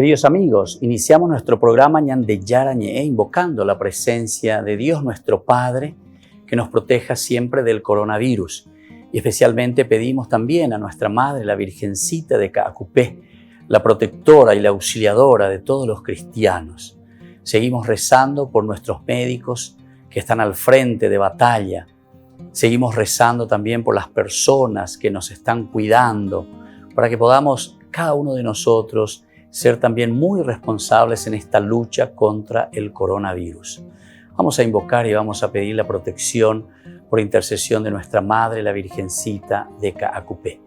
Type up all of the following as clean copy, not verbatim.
Queridos amigos, iniciamos nuestro programa Ñande Yarañe, invocando la presencia de Dios nuestro Padre, que nos proteja siempre del coronavirus. Y especialmente pedimos también a nuestra Madre, la Virgencita de Caacupé, la protectora y la auxiliadora de todos los cristianos. Seguimos rezando por nuestros médicos que están al frente de batalla. Seguimos rezando también por las personas que nos están cuidando, para que podamos, cada uno de nosotros, ser también muy responsables en esta lucha contra el coronavirus. Vamos a invocar y vamos a pedir la protección por intercesión de nuestra Madre, la Virgencita de Caacupé.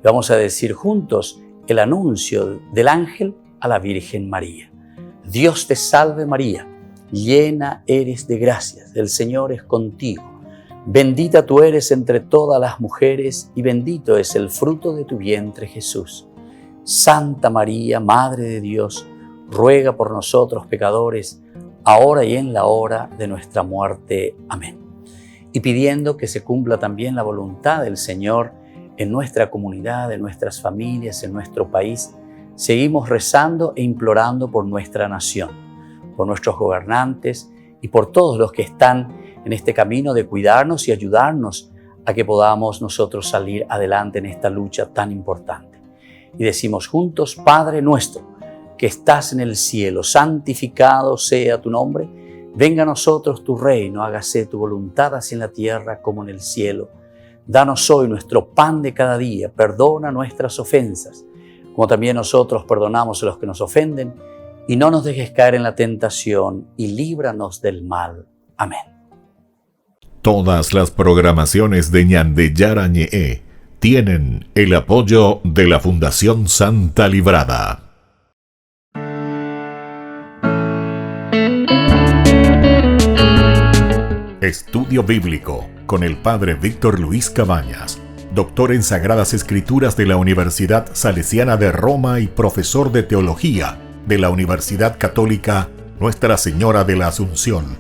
Vamos a decir juntos el anuncio del ángel a la Virgen María. Dios te salve María, llena eres de gracias, el Señor es contigo. Bendita tú eres entre todas las mujeres y bendito es el fruto de tu vientre Jesús. Santa María, Madre de Dios, ruega por nosotros pecadores, ahora y en la hora de nuestra muerte. Amén. Y pidiendo que se cumpla también la voluntad del Señor en nuestra comunidad, en nuestras familias, en nuestro país, seguimos rezando e implorando por nuestra nación, por nuestros gobernantes y por todos los que están en este camino de cuidarnos y ayudarnos a que podamos nosotros salir adelante en esta lucha tan importante. Y decimos juntos, Padre nuestro, que estás en el cielo, santificado sea tu nombre. Venga a nosotros tu reino, hágase tu voluntad así en la tierra como en el cielo. Danos hoy nuestro pan de cada día, perdona nuestras ofensas, como también nosotros perdonamos a los que nos ofenden, y no nos dejes caer en la tentación, y líbranos del mal. Amén. Todas las programaciones de Ñande Yarañe tienen el apoyo de la Fundación Santa Librada. Estudio Bíblico con el Padre Víctor Luis Cabañas, doctor en Sagradas Escrituras de la Universidad Salesiana de Roma y profesor de Teología de la Universidad Católica Nuestra Señora de la Asunción.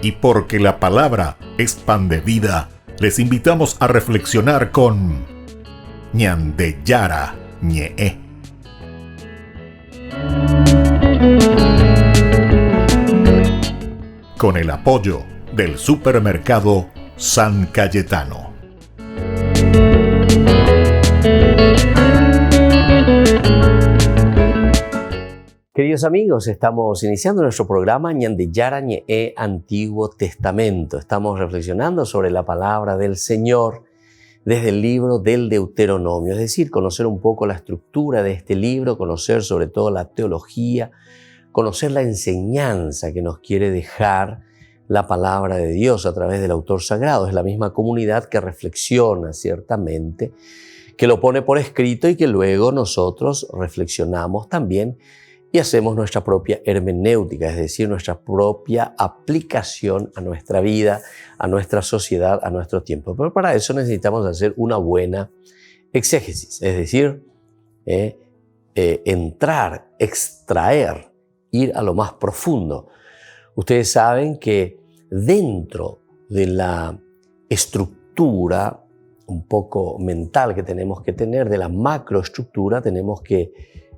Y porque la palabra es pan de vida, les invitamos a reflexionar con Ñande Yarañe. Con el apoyo del supermercado San Cayetano. Queridos amigos, estamos iniciando nuestro programa Ñande Yarañe Antiguo Testamento. Estamos reflexionando sobre la palabra del Señor desde el libro del Deuteronomio, es decir, conocer un poco la estructura de este libro, conocer sobre todo la teología, conocer la enseñanza que nos quiere dejar la palabra de Dios a través del autor sagrado. Es la misma comunidad que reflexiona ciertamente, que lo pone por escrito y que luego nosotros reflexionamos también y hacemos nuestra propia hermenéutica, es decir, nuestra propia aplicación a nuestra vida, a nuestra sociedad, a nuestro tiempo. Pero para eso necesitamos hacer una buena exégesis, es decir, entrar, extraer, ir a lo más profundo. Ustedes saben que dentro de la estructura un poco mental que tenemos que tener, de la macroestructura, tenemos que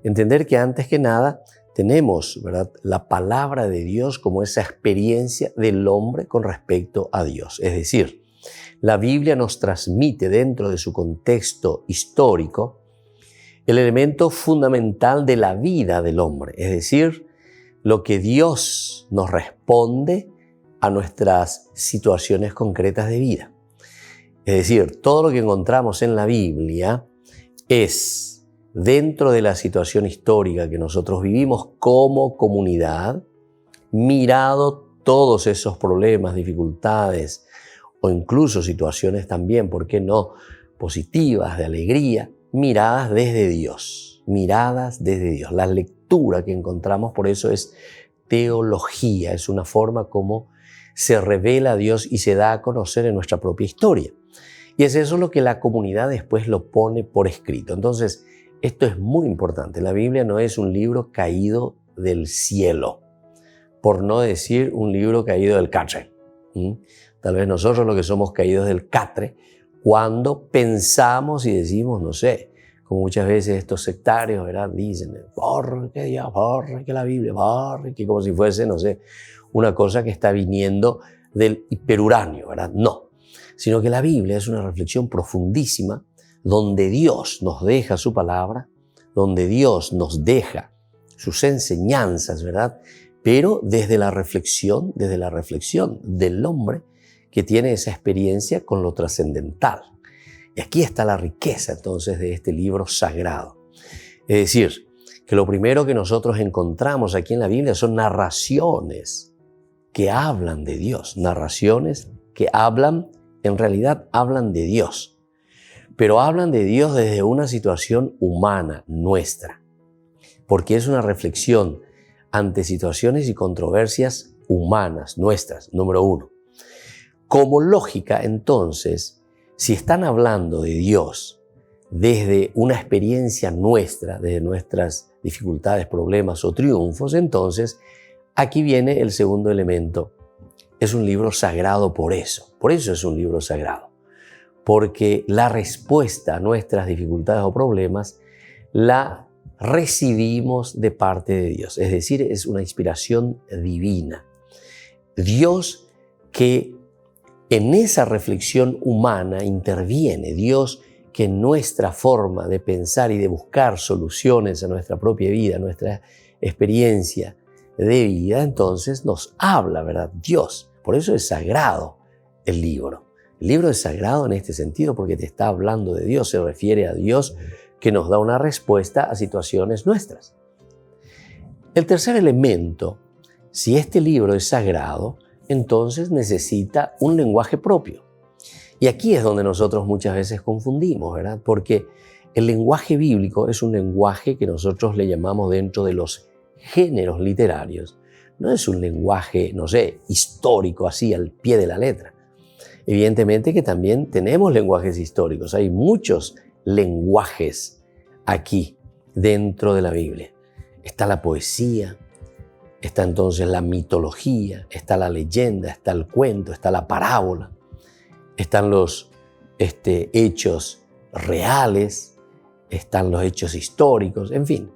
entender que antes que nada tenemos, ¿verdad?, la palabra de Dios como esa experiencia del hombre con respecto a Dios. Es decir, la Biblia nos transmite dentro de su contexto histórico el elemento fundamental de la vida del hombre, es decir, lo que Dios nos responde a nuestras situaciones concretas de vida. Es decir, todo lo que encontramos en la Biblia es dentro de la situación histórica que nosotros vivimos como comunidad, mirado todos esos problemas, dificultades o incluso situaciones también, ¿por qué no?, positivas, de alegría, miradas desde Dios, miradas desde Dios. La lectura que encontramos por eso es teología, es una forma como se revela a Dios y se da a conocer en nuestra propia historia. Y es eso lo que la comunidad después lo pone por escrito. Entonces, esto es muy importante. La Biblia no es un libro caído del cielo, por no decir un libro caído del catre. Tal vez nosotros lo que somos caídos del catre cuando pensamos y decimos, no sé, como muchas veces estos sectarios, ¿verdad? Dicen, porque Dios, porque la Biblia, porque como si fuese, no sé, una cosa que está viniendo del hiperuranio, ¿verdad? No, sino que la Biblia es una reflexión profundísima donde Dios nos deja su palabra, donde Dios nos deja sus enseñanzas, ¿verdad? Pero desde la reflexión del hombre que tiene esa experiencia con lo trascendental. Y aquí está la riqueza entonces de este libro sagrado. Es decir, que lo primero que nosotros encontramos aquí en la Biblia son narraciones que hablan de Dios, narraciones que en realidad hablan de Dios, pero hablan de Dios desde una situación humana nuestra, porque es una reflexión ante situaciones y controversias humanas nuestras, número uno. Como lógica, entonces, si están hablando de Dios desde una experiencia nuestra, desde nuestras dificultades, problemas o triunfos, entonces aquí viene el segundo elemento. Es un libro sagrado por eso es un libro sagrado, porque la respuesta a nuestras dificultades o problemas la recibimos de parte de Dios, es decir, es una inspiración divina. Dios que en esa reflexión humana interviene, Dios que en nuestra forma de pensar y de buscar soluciones a nuestra propia vida, a nuestra experiencia de vida, entonces nos habla, ¿verdad? Dios. Por eso es sagrado el libro. El libro es sagrado en este sentido porque te está hablando de Dios, se refiere a Dios que nos da una respuesta a situaciones nuestras. El tercer elemento, si este libro es sagrado, entonces necesita un lenguaje propio. Y aquí es donde nosotros muchas veces confundimos, ¿verdad? Porque el lenguaje bíblico es un lenguaje que nosotros le llamamos dentro de los géneros literarios. No es un lenguaje, no sé, histórico así al pie de la letra. Evidentemente que también tenemos lenguajes históricos. Hay muchos lenguajes aquí dentro de la Biblia. Está la poesía, está entonces la mitología, está la leyenda, está el cuento, está la parábola, están los hechos reales, están los hechos históricos, en fin.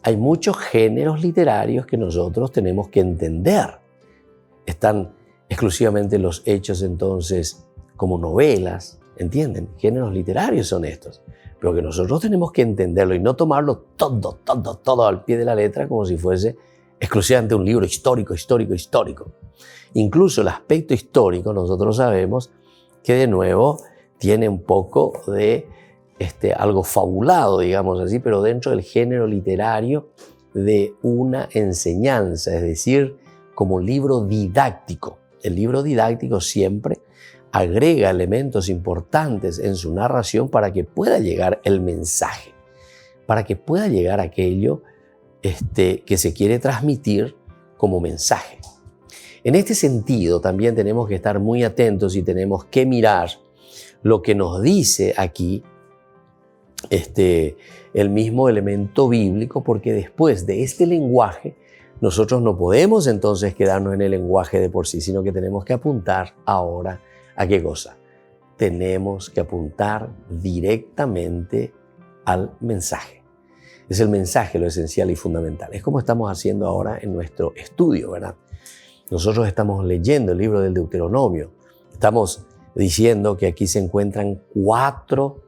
Hay muchos géneros literarios que nosotros tenemos que entender. Están exclusivamente los hechos entonces como novelas, ¿entienden? Géneros literarios son estos, pero que nosotros tenemos que entenderlo y no tomarlo todo al pie de la letra como si fuese exclusivamente un libro histórico. Incluso el aspecto histórico nosotros sabemos que de nuevo tiene un poco de algo fabulado, digamos así, pero dentro del género literario de una enseñanza, es decir, como libro didáctico. El libro didáctico siempre agrega elementos importantes en su narración para que pueda llegar el mensaje, para que pueda llegar aquello que se quiere transmitir como mensaje. En este sentido, también tenemos que estar muy atentos y tenemos que mirar lo que nos dice aquí el mismo elemento bíblico, porque después de este lenguaje, nosotros no podemos entonces quedarnos en el lenguaje de por sí, sino que tenemos que apuntar ahora ¿a qué cosa? Tenemos que apuntar directamente al mensaje. Es el mensaje lo esencial y fundamental. Es como estamos haciendo ahora en nuestro estudio, ¿verdad? Nosotros estamos leyendo el libro del Deuteronomio. Estamos diciendo que aquí se encuentran 4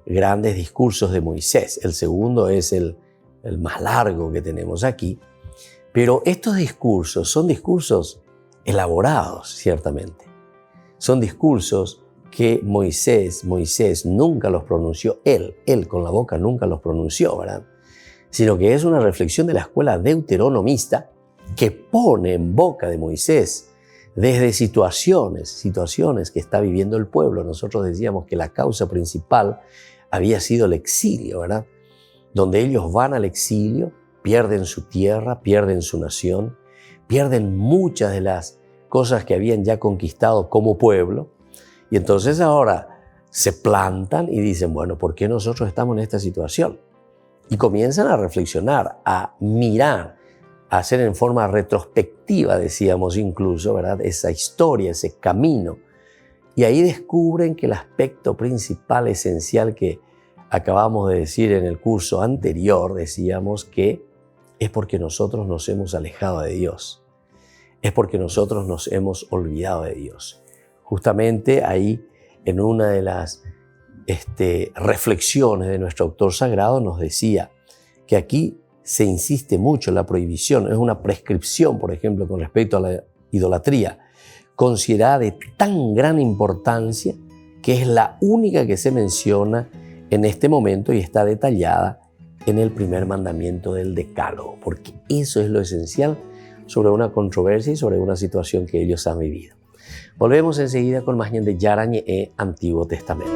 grandes discursos de Moisés. El segundo es el más largo que tenemos aquí. Pero estos discursos son discursos elaborados, ciertamente. Son discursos que Moisés nunca los pronunció, él con la boca nunca los pronunció, ¿verdad? Sino que es una reflexión de la escuela deuteronomista que pone en boca de Moisés desde situaciones que está viviendo el pueblo. Nosotros decíamos que la causa principal había sido el exilio, ¿verdad? Donde ellos van al exilio, pierden su tierra, pierden su nación, pierden muchas de las cosas que habían ya conquistado como pueblo, y entonces ahora se plantan y dicen, bueno, ¿por qué nosotros estamos en esta situación? Y comienzan a reflexionar, a mirar, a hacer en forma retrospectiva, decíamos incluso, ¿verdad? Esa historia, ese camino. Y ahí descubren que el aspecto principal, esencial que acabamos de decir en el curso anterior, decíamos que es porque nosotros nos hemos alejado de Dios. Es porque nosotros nos hemos olvidado de Dios. Justamente ahí, en una de las reflexiones de nuestro autor sagrado, nos decía que aquí se insiste mucho en la prohibición. Es una prescripción, por ejemplo, con respecto a la idolatría, considerada de tan gran importancia que es la única que se menciona en este momento y está detallada en el primer mandamiento del Decálogo, porque eso es lo esencial sobre una controversia y sobre una situación que ellos han vivido. Volvemos enseguida con más de Yarañe e Antiguo Testamento.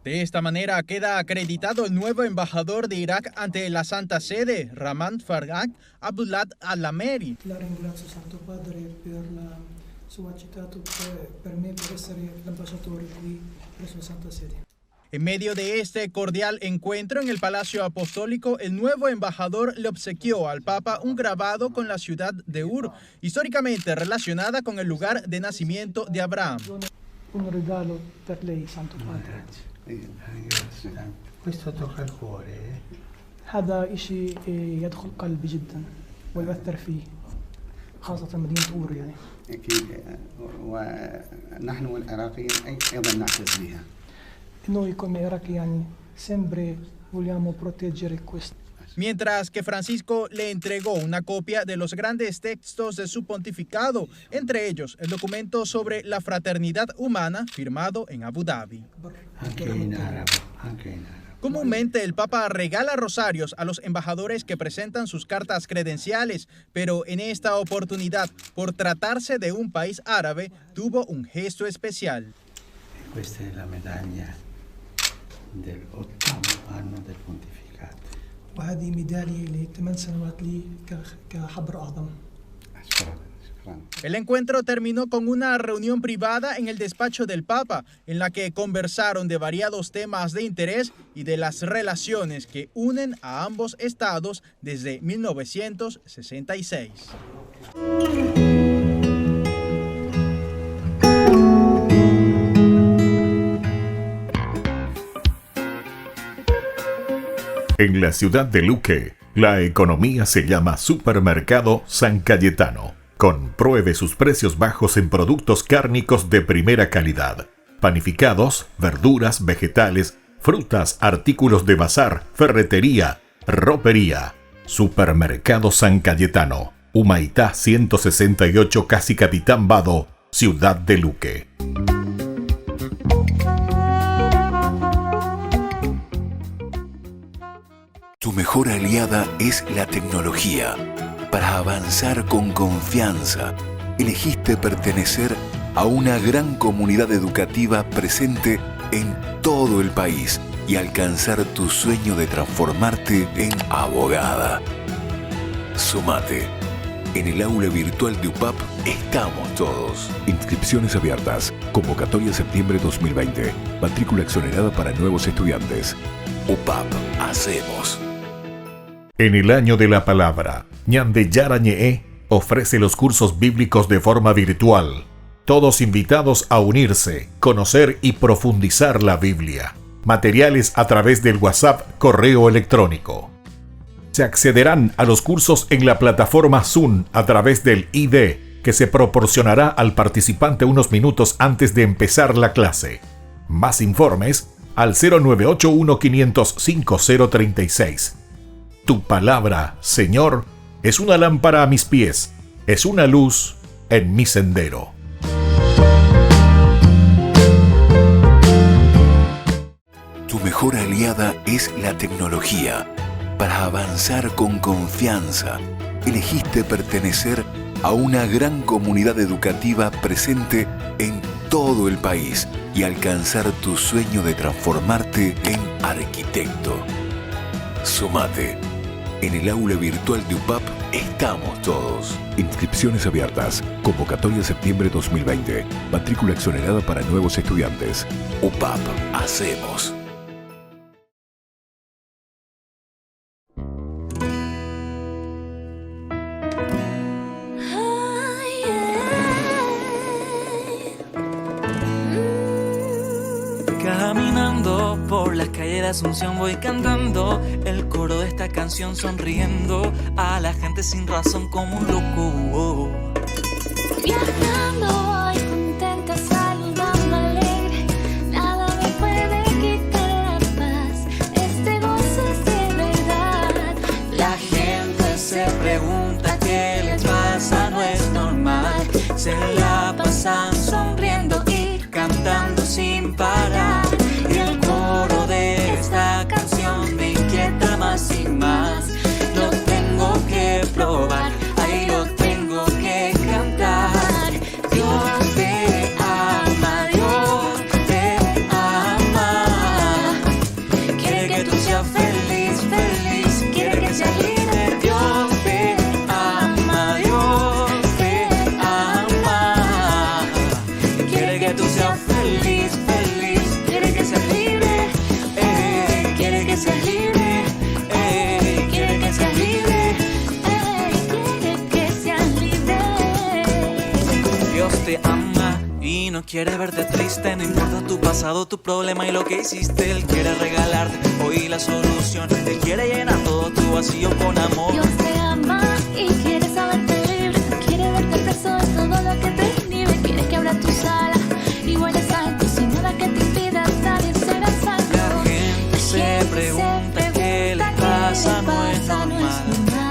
De esta manera queda acreditado el nuevo embajador de Irak ante la Santa Sede, Rahman Farhad Abdullah Al-Lameri. La ringrazio Santo Padre per la sua citato per me per essere l'ambasciatore qui presso la Santa Sede. En medio de este cordial encuentro en el Palacio Apostólico, el nuevo embajador le obsequió al Papa un grabado con la ciudad de Ur, históricamente relacionada con el lugar de nacimiento de Abraham. Un regalo per lei, Santo Padre. Questo tocca il cuore. هذا إشي يدخل قلبي جدا ويؤثر فيه خاصة مدينة أور يعني. أكيد ونحن العراقيين أيضا نعتز بها. Noi come iracheni sempre vogliamo proteggere questo. Mientras que Francisco le entregó una copia de los grandes textos de su pontificado, entre ellos el documento sobre la fraternidad humana firmado en Abu Dhabi. Anche in arabo. Comúnmente el Papa regala rosarios a los embajadores que presentan sus cartas credenciales, pero en esta oportunidad, por tratarse de un país árabe, tuvo un gesto especial. Questa è la medaglia dell'8° anno del pontificato. وهذه ميدالية ل8 سنوات لي كحبر أعظم. El encuentro terminó con una reunión privada en el despacho del Papa, en la que conversaron de variados temas de interés y de las relaciones que unen a ambos estados desde 1966. En la ciudad de Luque, la economía se llama Supermercado San Cayetano. Compruebe sus precios bajos en productos cárnicos de primera calidad. Panificados, verduras, vegetales, frutas, artículos de bazar, ferretería, ropería. Supermercado San Cayetano. Humaitá 168, Casi Capitán Vado, ciudad de Luque. Tu mejor aliada es la tecnología. Para avanzar con confianza, elegiste pertenecer a una gran comunidad educativa presente en todo el país y alcanzar tu sueño de transformarte en abogada. Sumate. En el aula virtual de UPAP estamos todos. Inscripciones abiertas. Convocatoria septiembre 2020. Matrícula exonerada para nuevos estudiantes. UPAP. Hacemos. En el año de la palabra, Ñande Yarañe ofrece los cursos bíblicos de forma virtual. Todos invitados a unirse, conocer y profundizar la Biblia. Materiales a través del WhatsApp, correo electrónico. Se accederán a los cursos en la plataforma Zoom a través del ID, que se proporcionará al participante unos minutos antes de empezar la clase. Más informes al 0981 505 036. Tu palabra, Señor, es una lámpara a mis pies, es una luz en mi sendero. Tu mejor aliada es la tecnología. Para avanzar con confianza, elegiste pertenecer a una gran comunidad educativa presente en todo el país y alcanzar tu sueño de transformarte en arquitecto. Sumate. En el aula virtual de UPAP estamos todos. Inscripciones abiertas. Convocatoria septiembre 2020. Matrícula exonerada para nuevos estudiantes. UPAP. Hacemos. Ay, las calles de Asunción voy cantando el coro de esta canción, sonriendo a la gente sin razón como un loco. Viajando voy contenta, saludando alegre, nada me puede quitar la paz, este gozo es de verdad. La gente se pregunta qué les pasa, no es normal, se la pasan sonriendo y cantando sin parar. Y el coro de esta canción me inquieta más y más, lo tengo que probar, ahí lo tengo que cantar. Dios te ama, Dios te ama, quiere que tú seas feliz, feliz, quiere que seas libre. Dios te ama, Dios te ama, quiere que tú seas feliz, feliz, quiere que seas libre, quiere que seas libre, quiere que seas libre, Quiere que seas libre. Dios te ama y no quiere verte triste, no importa tu pasado, tu problema y lo que hiciste. Él quiere regalarte hoy la solución, Él quiere llenar todo tu vacío con amor. Dios te ama y quiere saberte libre, quiere verte preso de todo lo que te inhibe, quiere que abra tus alas y vueles alto sin nada que te impida nadie será salvo. La gente se pregunta qué le pasa, no es normal,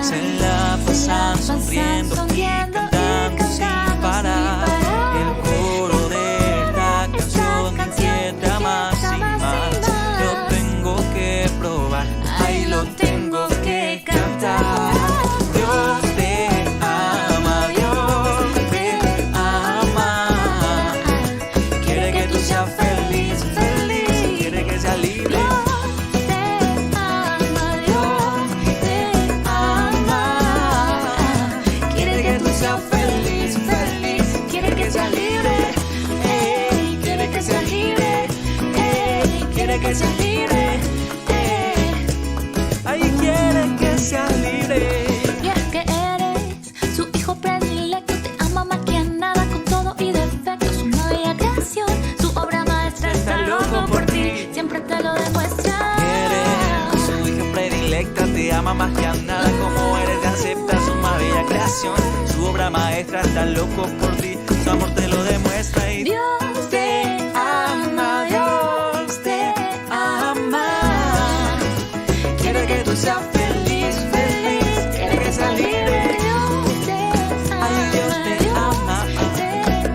se la pasan sonriendo y cantando sin parar. El coro de esta canción me inquieta más y más, lo tengo que probar, ahí lo tengo que cantar. Dios te ama, Dios te ama, quiere que tú seas feliz, feliz, quiere que seas libre. Dios te ama, Dios te ama, Quiere que tú seas feliz, feliz, quiere que seas libre, quiere que seas libre, quiere que seas libre, ay, quiere que seas libre. y es que eres su hijo predilecto, te ama más que a nada con todo y defecto, su una bella creación, su obra maestra está loco por ti, siempre te lo demuestra. Eres su hija predilecta, te ama más que a nada, como eres te acepta su más bella creación, su obra maestra está loco por ti, su amor te lo demuestra. Y Dios te ama, Dios te ama, quiere que tú seas feliz, feliz, quiere que seas libre. Dios te Ay, Dios te ama,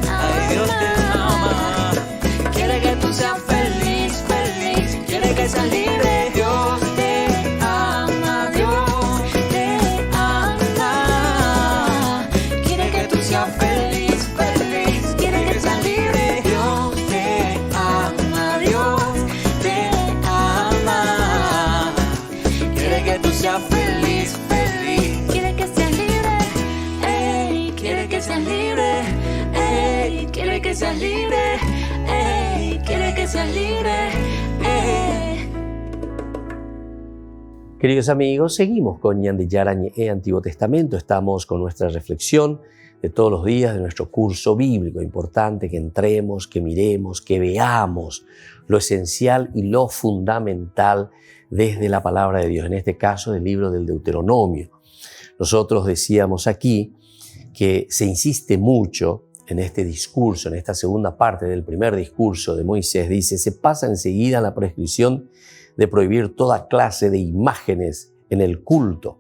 ay, Dios te ama, quiere que tú seas feliz, feliz, quiere que seas libre. Dios te ama, Dios te ama, quiere que tú seas feliz, feliz, quiere que seas libre. Dios te ama, Dios te ama, quiere que tú seas feliz, feliz. quiere que seas libre, Quiere que seas libre, quiere que seas libre, quiere que seas libre. Queridos amigos, seguimos con Ñan de Yarañe Antiguo Testamento. Estamos con nuestra reflexión de todos los días de nuestro curso bíblico. Importante que entremos, que miremos, que veamos lo esencial y lo fundamental desde la palabra de Dios, en este caso del libro del Deuteronomio. Nosotros decíamos aquí que se insiste mucho en este discurso, en esta segunda parte del primer discurso de Moisés. Dice, se pasa enseguida la prescripción de prohibir toda clase de imágenes en el culto,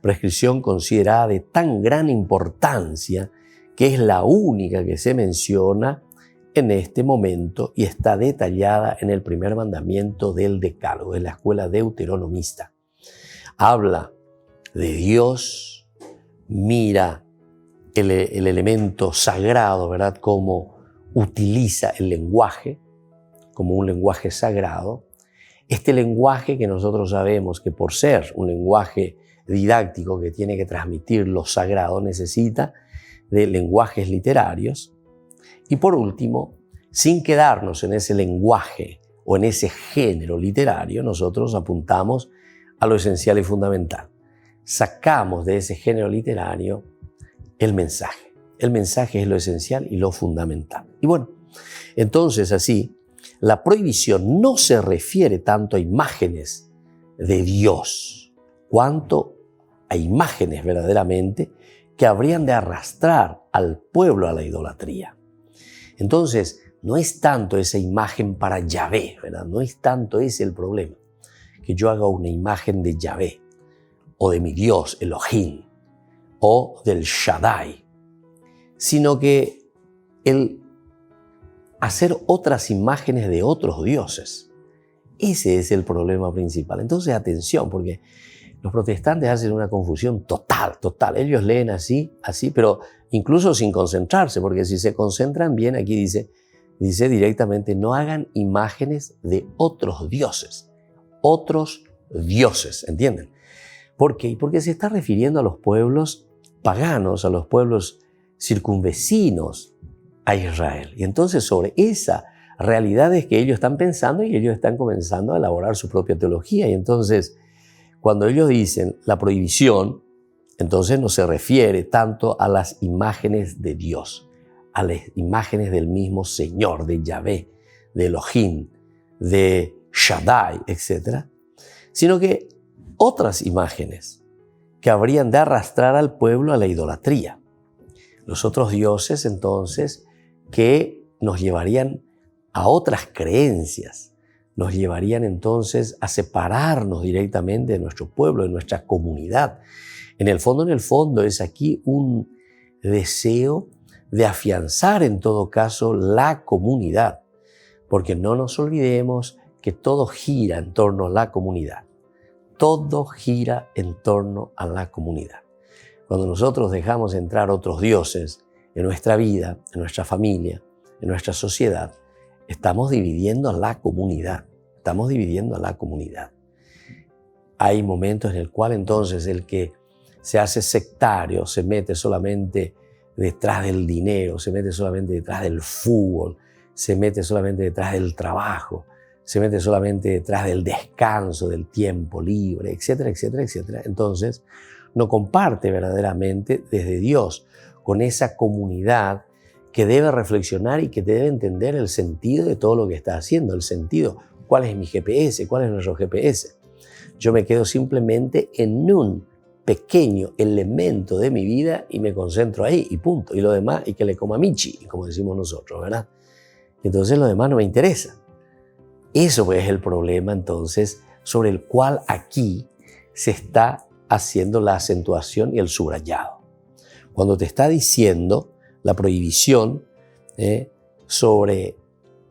prescripción considerada de tan gran importancia que es la única que se menciona en este momento y está detallada en el primer mandamiento del Decálogo, de la escuela deuteronomista. Habla de Dios, mira el elemento sagrado, ¿verdad? Cómo utiliza el lenguaje como un lenguaje sagrado. Este lenguaje que nosotros sabemos que por ser un lenguaje didáctico que tiene que transmitir lo sagrado necesita de lenguajes literarios. Y por último, sin quedarnos en ese lenguaje o en ese género literario, nosotros apuntamos a lo esencial y fundamental. Sacamos de ese género literario el mensaje. El mensaje es lo esencial y lo fundamental. Y bueno, entonces así, la prohibición no se refiere tanto a imágenes de Dios, cuanto a imágenes verdaderamente que habrían de arrastrar al pueblo a la idolatría. Entonces, no es tanto esa imagen para Yahvé, ¿verdad? No es tanto ese el problema, que yo haga una imagen de Yahvé, o de mi Dios, Elohim, o del Shaddai, sino que el hacer otras imágenes de otros dioses. Ese es el problema principal. Entonces, atención, porque los protestantes hacen una confusión total. Ellos leen así, pero incluso sin concentrarse, porque si se concentran bien, aquí dice directamente, no hagan imágenes de otros dioses, ¿entienden? ¿Por qué? Porque se está refiriendo a los pueblos paganos, a los pueblos circunvecinos a Israel. Y entonces sobre esa realidad es que ellos están pensando y ellos están comenzando a elaborar su propia teología. Y entonces, cuando ellos dicen la prohibición, entonces no se refiere tanto a las imágenes de Dios, a las imágenes del mismo Señor, de Yahvé, de Elohim, de Shaddai, etc., sino que otras imágenes que habrían de arrastrar al pueblo a la idolatría. Los otros dioses, entonces, que nos llevarían a otras creencias, nos llevarían entonces a separarnos directamente de nuestro pueblo, de nuestra comunidad. En el fondo es aquí un deseo de afianzar en todo caso la comunidad, porque no nos olvidemos que todo gira en torno a la comunidad. Todo gira en torno a la comunidad. Cuando nosotros dejamos entrar otros dioses en nuestra vida, en nuestra familia, en nuestra sociedad, estamos dividiendo a la comunidad. Hay momentos en el cual entonces el que se hace sectario, se mete solamente detrás del dinero, se mete solamente detrás del fútbol, se mete solamente detrás del trabajo, se mete solamente detrás del descanso, del tiempo libre, etcétera, etcétera, etcétera. Entonces, no comparte verdaderamente desde Dios con esa comunidad que debe reflexionar y que debe entender el sentido de todo lo que está haciendo, el sentido, cuál es mi GPS, cuál es nuestro GPS. Yo me quedo simplemente en un pequeño elemento de mi vida y me concentro ahí y punto. Y lo demás, y que le coma michi, como decimos nosotros, ¿verdad? Entonces lo demás no me interesa. Eso es el problema entonces sobre el cual aquí se está haciendo la acentuación y el subrayado. Cuando te está diciendo la prohibición sobre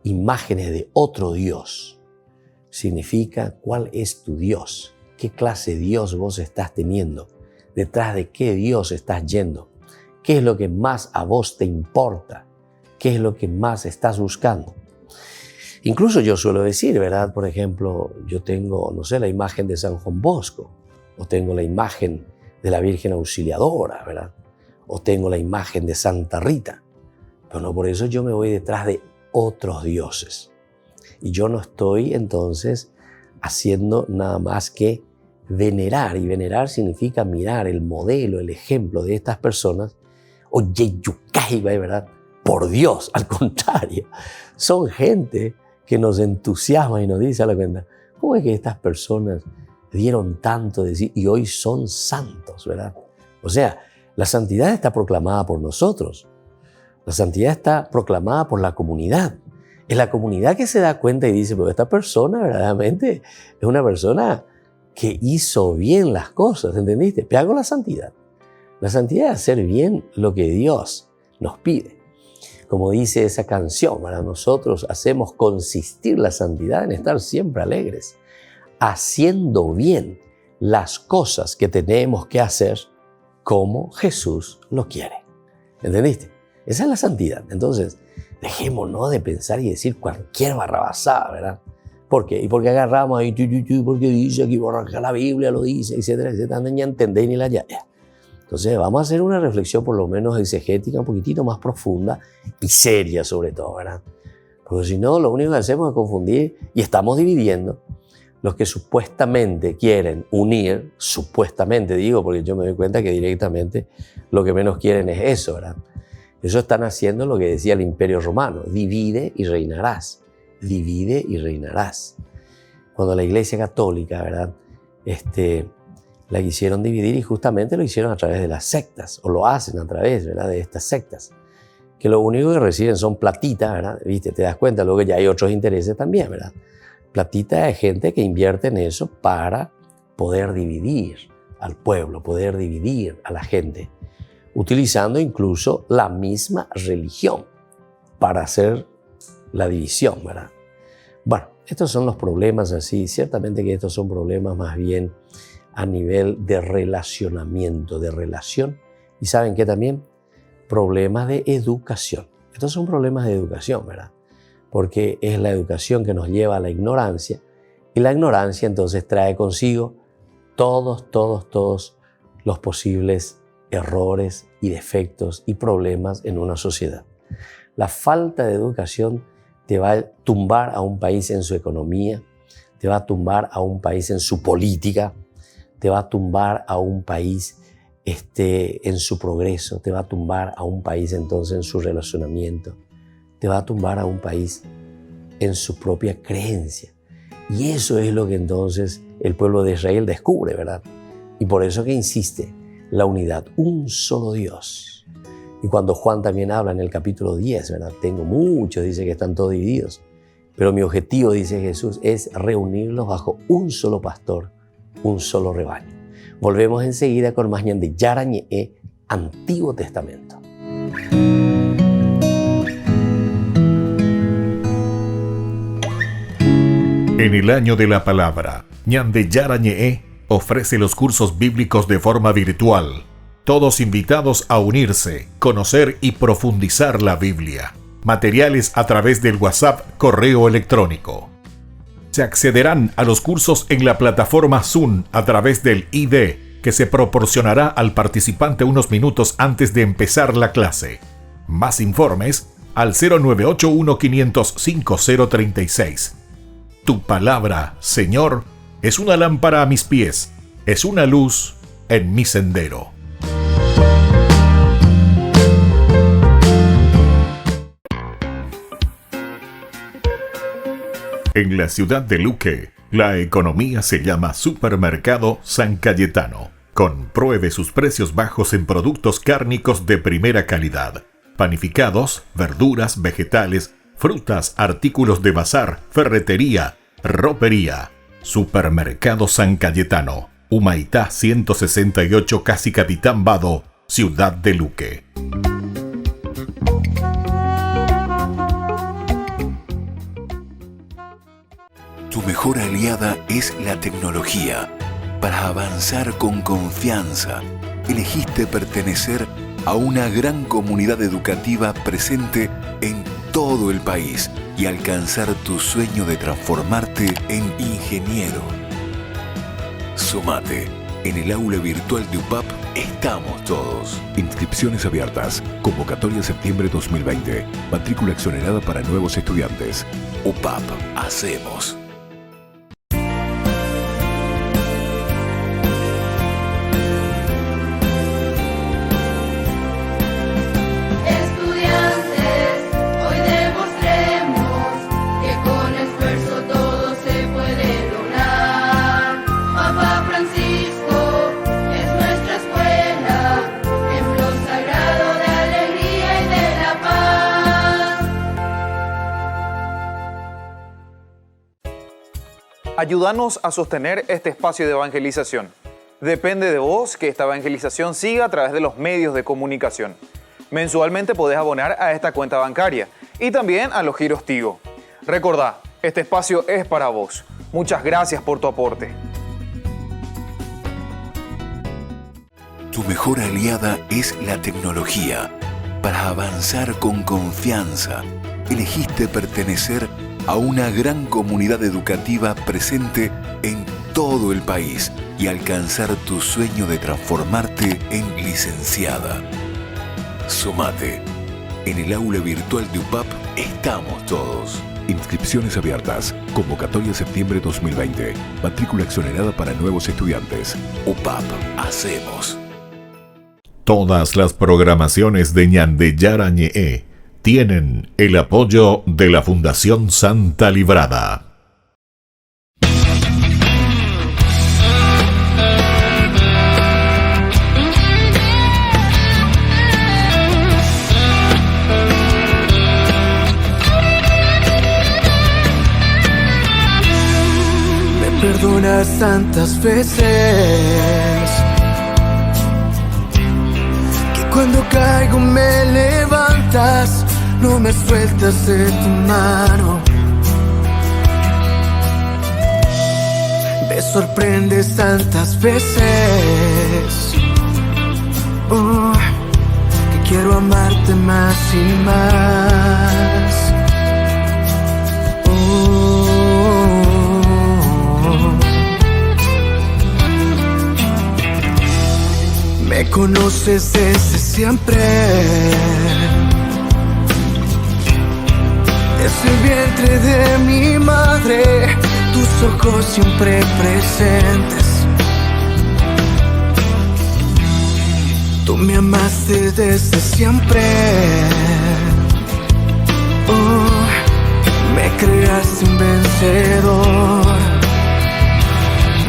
imágenes de otro Dios, significa cuál es tu Dios, qué clase de Dios vos estás teniendo, detrás de qué Dios estás yendo, qué es lo que más a vos te importa, qué es lo que más estás buscando. Incluso yo suelo decir, ¿verdad? Por ejemplo, yo tengo, no sé, la imagen de San Juan Bosco, o tengo la imagen de la Virgen Auxiliadora, ¿verdad? O tengo la imagen de Santa Rita. Pero no por eso yo me voy detrás de otros dioses. Y yo no estoy entonces haciendo nada más que venerar. Y venerar significa mirar el modelo, el ejemplo de estas personas. Oye, yucaiba, ¿verdad? Por Dios, al contrario. Son gente que nos entusiasma y nos dice a la cuenta, ¿cómo es que estas personas dieron tanto de sí y hoy son santos, ¿verdad? O sea, la santidad está proclamada por nosotros. La santidad está proclamada por la comunidad. Es la comunidad que se da cuenta y dice, pero esta persona verdaderamente es una persona que hizo bien las cosas, ¿entendiste? Pero hago la santidad. La santidad es hacer bien lo que Dios nos pide. Como dice esa canción, para nosotros hacemos consistir la santidad en estar siempre alegres, haciendo bien las cosas que tenemos que hacer como Jesús lo quiere. ¿Entendiste? Esa es la santidad. Entonces, dejémonos de pensar y decir cualquier barrabasada, ¿verdad? ¿Por qué? Y porque agarramos ahí, porque dice aquí, la Biblia lo dice, etcétera, etcétera, no entendéis ni la llave. Entonces vamos a hacer una reflexión por lo menos exegética, un poquitito más profunda y seria sobre todo, ¿verdad? Porque si no, lo único que hacemos es confundir y estamos dividiendo los que supuestamente quieren unir, supuestamente digo, porque yo me doy cuenta que directamente lo que menos quieren es eso, ¿verdad? Eso están haciendo lo que decía el Imperio Romano, divide y reinarás. divide y reinarás. Cuando la Iglesia Católica, ¿verdad? La quisieron dividir y justamente lo hicieron a través de las sectas, o lo hacen a través, ¿verdad? De estas sectas, que lo único que reciben son platitas, ¿verdad? ¿Viste? Te das cuenta, luego ya hay otros intereses también, ¿verdad? Platita de gente que invierte en eso para poder dividir al pueblo, poder dividir a la gente, utilizando incluso la misma religión para hacer la división, ¿verdad? Bueno, estos son los problemas así, ciertamente que estos son problemas más bien a nivel de relacionamiento, de relación, y ¿saben qué también? Problemas de educación. Estos son problemas de educación, ¿verdad? Porque es la educación que nos lleva a la ignorancia, y la ignorancia entonces trae consigo todos los posibles errores y defectos y problemas en una sociedad. La falta de educación te va a tumbar a un país en su economía, te va a tumbar a un país en su política, te va a tumbar a un país en su progreso, te va a tumbar a un país entonces en su relacionamiento, te va a tumbar a un país en su propia creencia. Y eso es lo que entonces el pueblo de Israel descubre, ¿verdad? Y por eso que insiste la unidad, un solo Dios. Y cuando Juan también habla en el capítulo 10, ¿verdad? Tengo muchos, dice que están todos divididos. Pero mi objetivo, dice Jesús, es reunirlos bajo un solo pastor, un solo rebaño. Volvemos enseguida con más Ñan de Yara Ñe'e, Antiguo Testamento. En el año de la palabra, Ñan de Yara Ñe'e ofrece los cursos bíblicos de forma virtual. Todos invitados a unirse, conocer y profundizar la Biblia. Materiales a través del WhatsApp, correo electrónico. Se accederán a los cursos en la plataforma Zoom a través del ID, que se proporcionará al participante unos minutos antes de empezar la clase. Más informes al 0981-500-5036. Tu palabra, Señor, es una lámpara a mis pies, es una luz en mi sendero. En la ciudad de Luque, la economía se llama Supermercado San Cayetano. Compruebe sus precios bajos en productos cárnicos de primera calidad. Panificados, verduras, vegetales, frutas, artículos de bazar, ferretería, ropería. Supermercado San Cayetano, Humaitá 168, Casi Capitán Vado, Ciudad de Luque. Tu mejor aliada es la tecnología. Para avanzar con confianza, elegiste pertenecer a una gran comunidad educativa presente en todo el país y alcanzar tu sueño de transformarte en ingeniero. Sumate. En el aula virtual de UPAP estamos todos. Inscripciones abiertas. Convocatoria septiembre 2020. Matrícula exonerada para nuevos estudiantes. UPAP. Hacemos. Ayúdanos a sostener este espacio de evangelización. Depende de vos que esta evangelización siga a través de los medios de comunicación. Mensualmente podés abonar a esta cuenta bancaria y también a los giros Tigo. Recordá, este espacio es para vos. Muchas gracias por tu aporte. Tu mejor aliada es la tecnología. Para avanzar con confianza, elegiste pertenecer a una gran comunidad educativa presente en todo el país y alcanzar tu sueño de transformarte en licenciada. Sumate. En el aula virtual de UPAP estamos todos. Inscripciones abiertas. Convocatoria septiembre 2020. Matrícula exonerada para nuevos estudiantes. UPAP. Hacemos. Todas las programaciones de Ñan de Yara Ñe'e tienen el apoyo de la Fundación Santa Librada. Me perdonas tantas veces que cuando caigo me levantas, no me sueltas de tu mano. Me sorprendes tantas veces que quiero amarte más y más. Me conoces desde siempre, desde el vientre de mi madre, tus ojos siempre presentes. Tú me amaste desde siempre, me creaste un vencedor.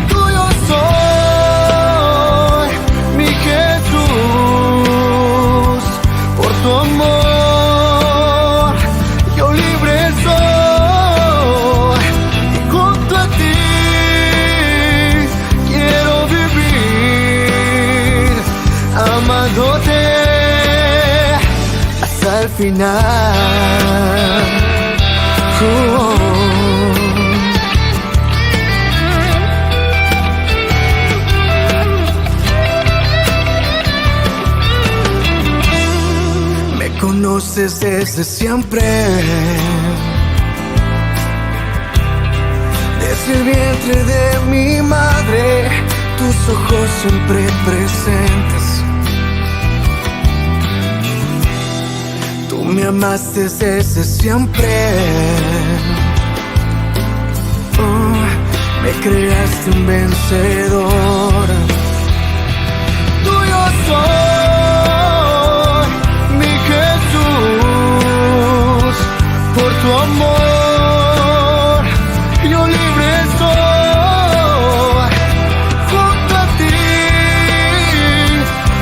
Tuyo soy. Tu amor, yo libre soy, y junto a ti quiero vivir, amándote hasta el final. Conoces desde siempre, desde el vientre de mi madre, tus ojos siempre presentes. Tú me amaste desde siempre, me creaste un vencedor. Tuyo soy. Por tu amor, yo libre soy. Junto a ti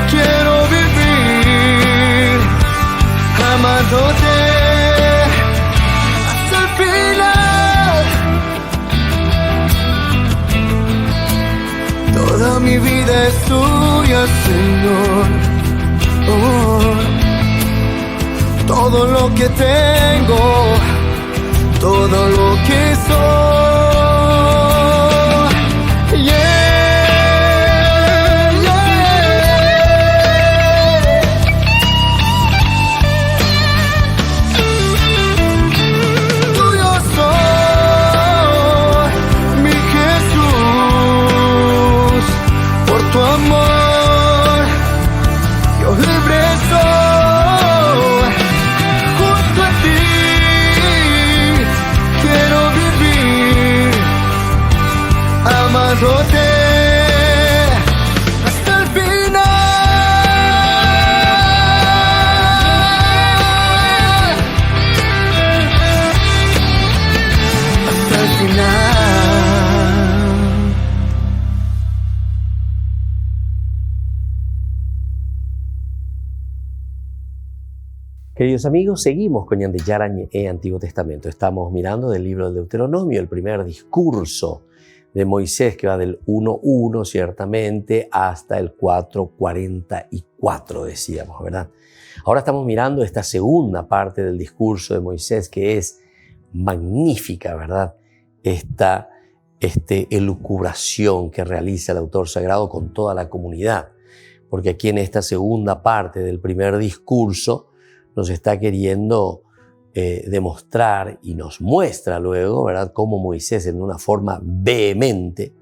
quiero vivir, amándote hasta el final. Toda mi vida es tuya, Señor. Todo lo que tengo, todo lo que soy. Tuyo soy, mi Jesús, por tu amor, yo libre soy. Amándote hasta el final. Hasta el final. Queridos amigos, seguimos con Ñandillara Ñe'e Antiguo Testamento. Estamos mirando del libro del Deuteronomio, el primer discurso de Moisés, que va del 1.1 ciertamente hasta el 4.44, decíamos, ¿verdad? Ahora estamos mirando esta segunda parte del discurso de Moisés, que es magnífica, ¿verdad? Esta elucubración que realiza el autor sagrado con toda la comunidad, porque aquí en esta segunda parte del primer discurso nos está queriendo demostrar y nos muestra luego, ¿verdad?, cómo Moisés en una forma vehemente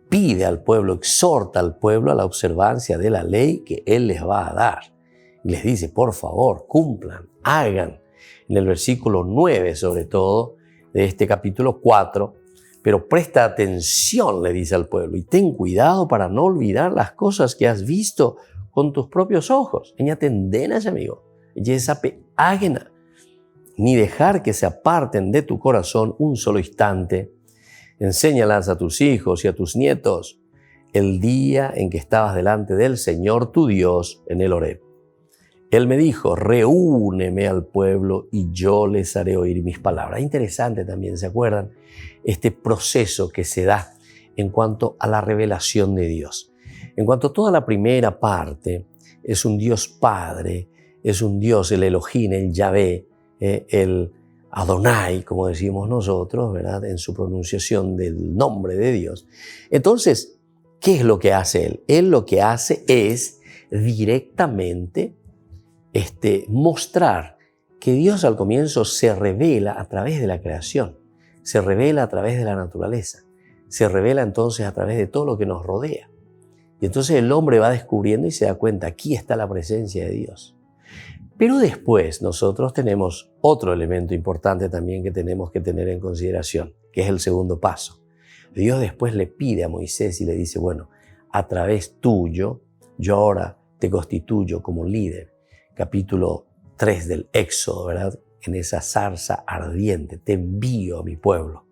pide al pueblo, exhorta al pueblo a la observancia de la ley que él les va a dar. Y les dice, por favor, cumplan, hagan. En el versículo 9, sobre todo, de este capítulo 4, pero presta atención, le dice al pueblo, y ten cuidado para no olvidar las cosas que has visto con tus propios ojos. Eña tendenas, amigo. yesape águena, ni dejar que se aparten de tu corazón un solo instante. Enséñalas a tus hijos y a tus nietos el día en que estabas delante del Señor tu Dios en el Horeb. Él me dijo, reúneme al pueblo y yo les haré oír mis palabras. Interesante también, ¿se acuerdan? Este proceso que se da en cuanto a la revelación de Dios. En cuanto a toda la primera parte, es un Dios Padre, es un Dios, el Elohim, el Yahvé, el Adonai, como decimos nosotros, ¿verdad? En su pronunciación del nombre de Dios. Entonces, ¿qué es lo que hace Él? Él lo que hace es directamente mostrar que Dios al comienzo se revela a través de la creación, se revela a través de la naturaleza, se revela entonces a través de todo lo que nos rodea. Y entonces el hombre va descubriendo y se da cuenta, aquí está la presencia de Dios. Pero después nosotros tenemos otro elemento importante también que tenemos que tener en consideración, que es el segundo paso. Dios después le pide a Moisés y le dice, bueno, a través tuyo, yo ahora te constituyo como líder. Capítulo 3 del Éxodo, ¿verdad? En esa zarza ardiente, te envío a mi pueblo.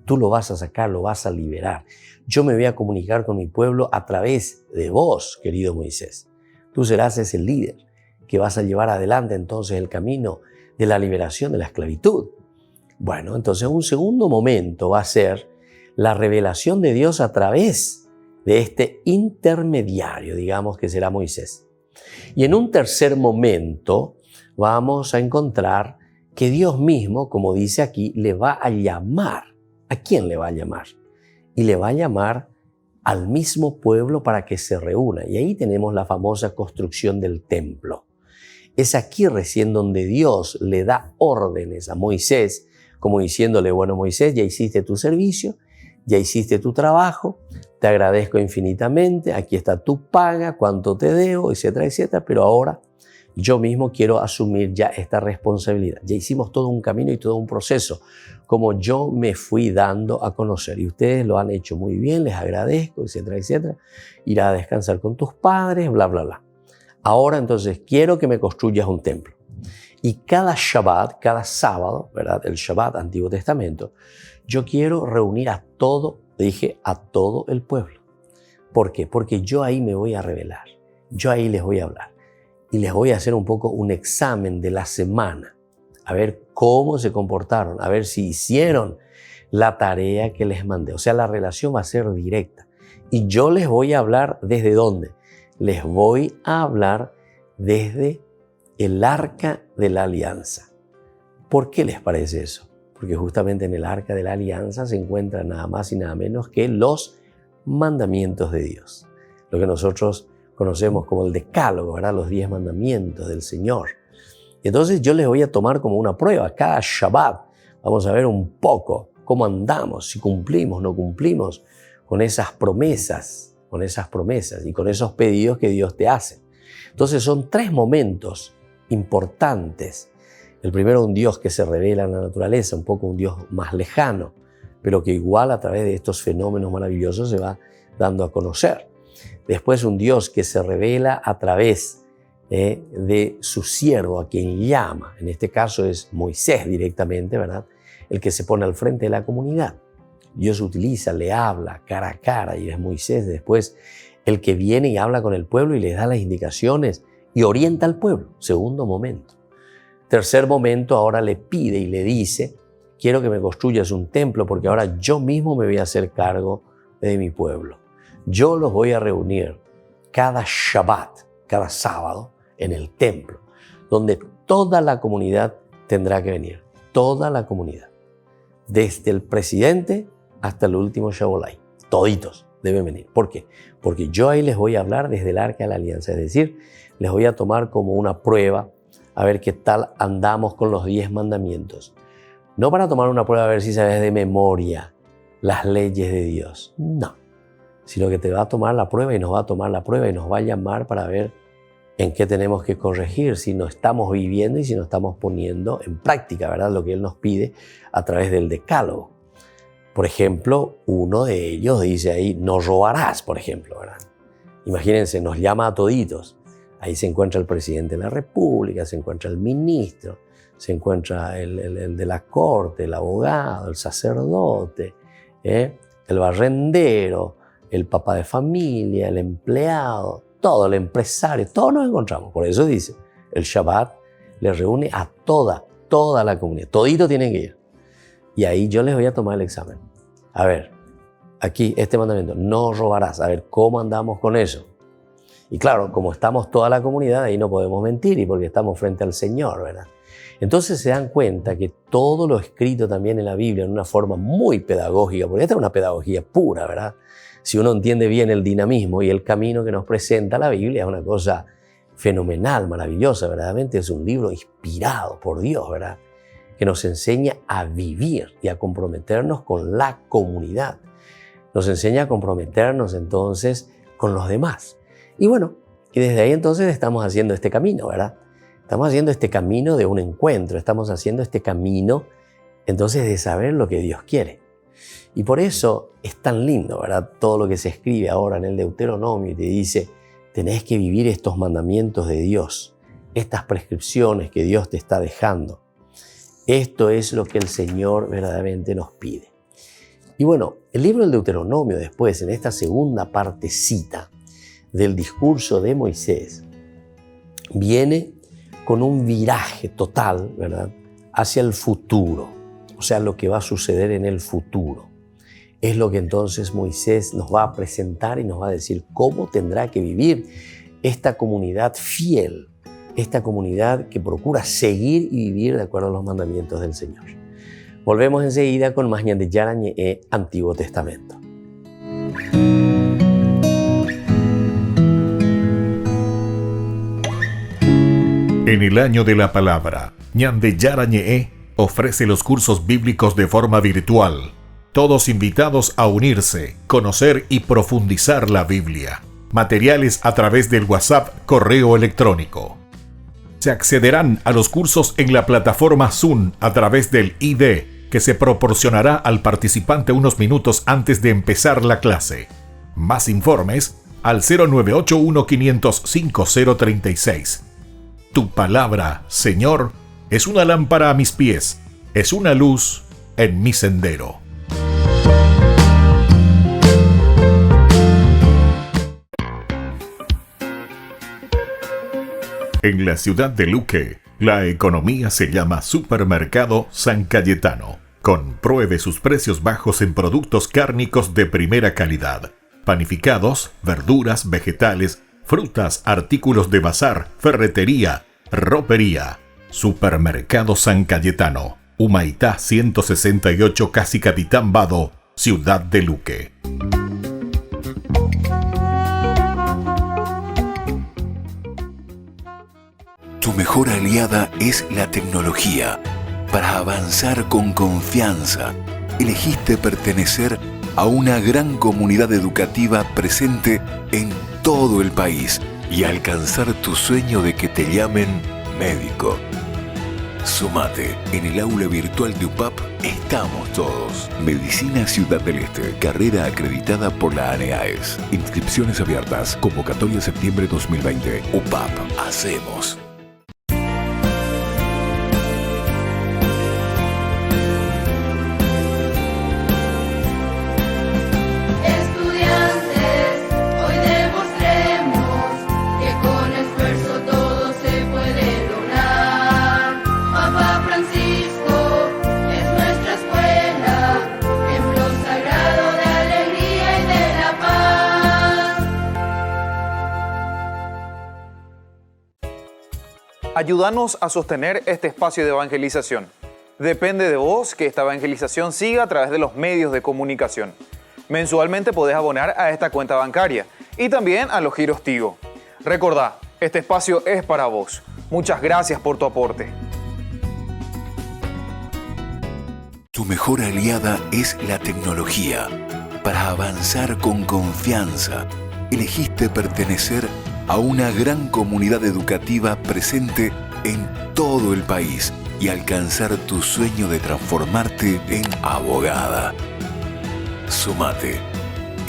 Tú lo vas a sacar, lo vas a liberar. Yo me voy a comunicar con mi pueblo a través de vos, querido Moisés. Tú serás ese líder que vas a llevar adelante entonces el camino de la liberación de la esclavitud. Bueno, entonces un segundo momento va a ser la revelación de Dios a través de este intermediario, digamos que será Moisés. Y en un tercer momento vamos a encontrar que Dios mismo, como dice aquí, le va a llamar. ¿A quién le va a llamar? Y le va a llamar al mismo pueblo para que se reúna. Y ahí tenemos la famosa construcción del templo. Es aquí recién donde Dios le da órdenes a Moisés, como diciéndole, bueno, Moisés, ya hiciste tu servicio, ya hiciste tu trabajo, te agradezco infinitamente, aquí está tu paga, cuánto te debo, etcétera, etcétera, pero ahora yo mismo quiero asumir ya esta responsabilidad. Ya hicimos todo un camino y todo un proceso, como yo me fui dando a conocer. Y ustedes lo han hecho muy bien, les agradezco, etcétera, etcétera. Ir a descansar con tus padres, bla, bla, bla. Ahora entonces quiero que me construyas un templo. Y cada Shabbat, cada sábado, ¿verdad? El Shabbat, Antiguo Testamento, yo quiero reunir a todo, dije, a todo el pueblo. ¿Por qué? Porque yo ahí me voy a revelar. Yo ahí les voy a hablar. Y les voy a hacer un poco un examen de la semana. A ver cómo se comportaron. A ver si hicieron la tarea que les mandé. O sea, la relación va a ser directa. Y yo les voy a hablar ¿desde dónde? Les voy a hablar desde el Arca de la Alianza. ¿Por qué les parece eso? Porque justamente en el Arca de la Alianza se encuentran nada más y nada menos que los mandamientos de Dios. Lo que nosotros conocemos como el Decálogo, ¿verdad? Los 10 mandamientos del Señor. Y entonces yo les voy a tomar como una prueba. Cada Shabbat vamos a ver un poco cómo andamos, si cumplimos, no cumplimos con esas promesas y con esos pedidos que Dios te hace. Entonces son 3 momentos importantes. El primero, un Dios que se revela en la naturaleza, un poco un Dios más lejano, pero que igual a través de estos fenómenos maravillosos se va dando a conocer. Después, un Dios que se revela a través de su siervo, a quien llama. En este caso es Moisés directamente, ¿verdad? El que se pone al frente de la comunidad. Dios utiliza, le habla cara a cara y es Moisés después el que viene y habla con el pueblo y les da las indicaciones y orienta al pueblo. Segundo momento. Tercer momento, ahora le pide y le dice, quiero que me construyas un templo porque ahora yo mismo me voy a hacer cargo de mi pueblo. Yo los voy a reunir cada Shabbat, cada sábado, en el templo, donde toda la comunidad tendrá que venir. Toda la comunidad. Desde el presidente hasta el último Shabolai. Toditos deben venir. ¿Por qué? Porque yo ahí les voy a hablar desde el Arca de la Alianza. Es decir, les voy a tomar como una prueba a ver qué tal andamos con los 10 mandamientos. No para tomar una prueba a ver si sabes de memoria las leyes de Dios. No. Sino que te va a tomar la prueba y nos va a tomar la prueba y nos va a llamar para ver en qué tenemos que corregir, si no estamos viviendo y si no estamos poniendo en práctica, ¿verdad? Lo que Él nos pide a través del Decálogo. Por ejemplo, uno de ellos dice ahí, no robarás, por ejemplo, ¿verdad? Imagínense, nos llama a toditos Ahí se encuentra el presidente de la República, se encuentra el ministro, se encuentra el de la corte, el abogado, el sacerdote, el barrendero, el papá de familia, el empleado, todo, el empresario, todos nos encontramos. Por eso dice, el Shabbat le reúne a toda la comunidad. Todito tienen que ir. Y ahí yo les voy a tomar el examen. A ver, aquí este mandamiento, no robarás. A ver, ¿cómo andamos con eso? Y claro, como estamos toda la comunidad, ahí no podemos mentir y porque estamos frente al Señor, ¿verdad? Entonces se dan cuenta que todo lo escrito también en la Biblia en una forma muy pedagógica, porque esta es una pedagogía pura, ¿verdad? Si uno entiende bien el dinamismo y el camino que nos presenta la Biblia, es una cosa fenomenal, maravillosa, verdaderamente es un libro inspirado por Dios, ¿verdad? Que nos enseña a vivir y a comprometernos con la comunidad. Nos enseña a comprometernos entonces con los demás. Y bueno, y desde ahí entonces estamos haciendo este camino, ¿verdad? Estamos haciendo este camino de un encuentro, estamos haciendo este camino entonces de saber lo que Dios quiere. Y por eso es tan lindo, ¿verdad? Todo lo que se escribe ahora en el Deuteronomio y te dice, tenés que vivir estos mandamientos de Dios, estas prescripciones que Dios te está dejando. Esto es lo que el Señor verdaderamente nos pide. Y bueno, el libro del Deuteronomio después, en esta segunda partecita del discurso de Moisés, viene con un viraje total, ¿verdad?, hacia el futuro, o sea, lo que va a suceder en el futuro. Es lo que entonces Moisés nos va a presentar y nos va a decir cómo tendrá que vivir esta comunidad fiel, esta comunidad que procura seguir y vivir de acuerdo a los mandamientos del Señor. Volvemos enseguida con más Ñan de Yarañe, Antiguo Testamento. En el año de la palabra, Ñan de Yarañe ofrece los cursos bíblicos de forma virtual. Todos invitados a unirse, conocer y profundizar la Biblia. Materiales a través del WhatsApp, correo electrónico. Se accederán a los cursos en la plataforma Zoom a través del ID, que se proporcionará al participante unos minutos antes de empezar la clase. Más informes al 0981-500-5036. Tu palabra, Señor, es una lámpara a mis pies, es una luz en mi sendero. En la ciudad de Luque, la economía se llama Supermercado San Cayetano. Compruebe sus precios bajos en productos cárnicos de primera calidad. Panificados, verduras, vegetales, frutas, artículos de bazar, ferretería, ropería. Supermercado San Cayetano, Humaitá 168, Casi Capitán Vado, ciudad de Luque. Tu mejor aliada es la tecnología. Para avanzar con confianza, elegiste pertenecer a una gran comunidad educativa presente en todo el país y alcanzar tu sueño de que te llamen médico. Sumate, en el aula virtual de UPAP estamos todos. Medicina Ciudad del Este, carrera acreditada por la ANEAES. Inscripciones abiertas, convocatoria septiembre 2020. UPAP, hacemos. Ayúdanos a sostener este espacio de evangelización. Depende de vos que esta evangelización siga a través de los medios de comunicación. Mensualmente podés abonar a esta cuenta bancaria y también a los giros Tigo. Recordá, este espacio es para vos. Muchas gracias por tu aporte. Tu mejor aliada es la tecnología. Para avanzar con confianza, elegiste pertenecer a una gran comunidad educativa presente en todo el país y alcanzar tu sueño de transformarte en abogada. Sumate.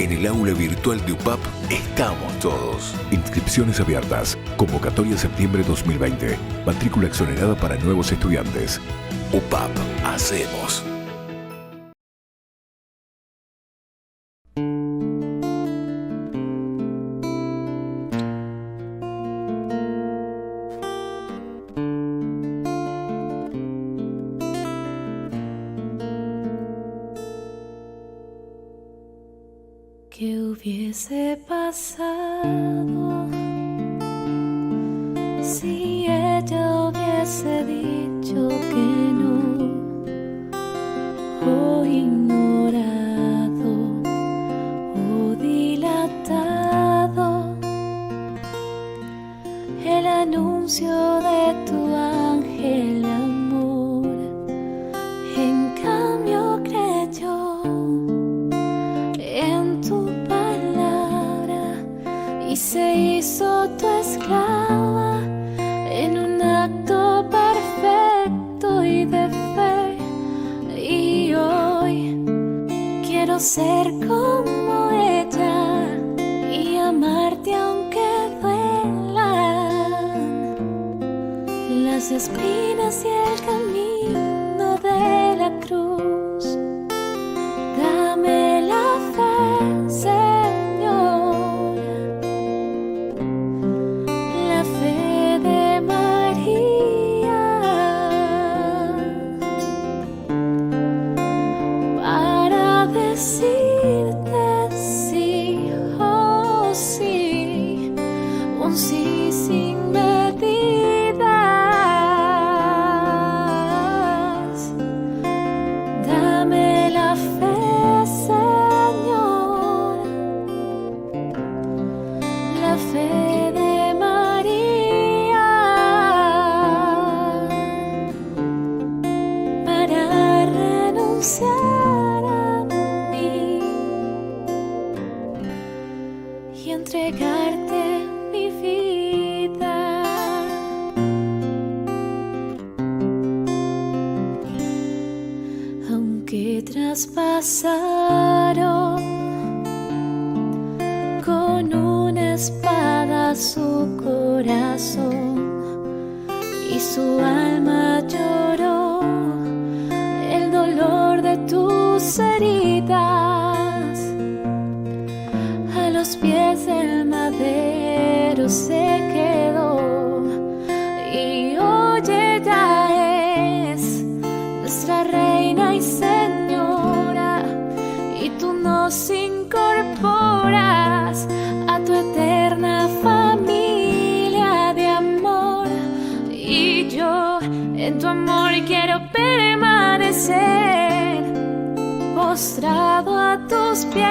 En el aula virtual de UPAP estamos todos. Inscripciones abiertas. Convocatoria septiembre 2020. Matrícula exonerada para nuevos estudiantes. UPAP, hacemos. ¿Qué hubiese pasado si ella hubiese dicho que no, o ignorado o dilatado el anuncio de tu ángel amor? En cambio creyó en tu palabra y se hizo tu esclava en un acto perfecto y de fe. Y hoy quiero ser como ella y amarte aunque duelan las espinas y el camino de la cruz. Dame la fe, Señor, la fe de María, para decirte sí, oh sí, un sí sin medidas. Dame la fe, Señor, la fe de María, para renunciar a mí y entregarte mi vida. Aunque traspasaron con una espada su corazón y su alma lloró el dolor de tus heridas, a los pies del madero se quedó. Y hoy ella es nuestra reina y señora, y tú nos incorporas a tu eterna familia de amor. Y yo en tu amor quiero permanecer postrado a tus pies.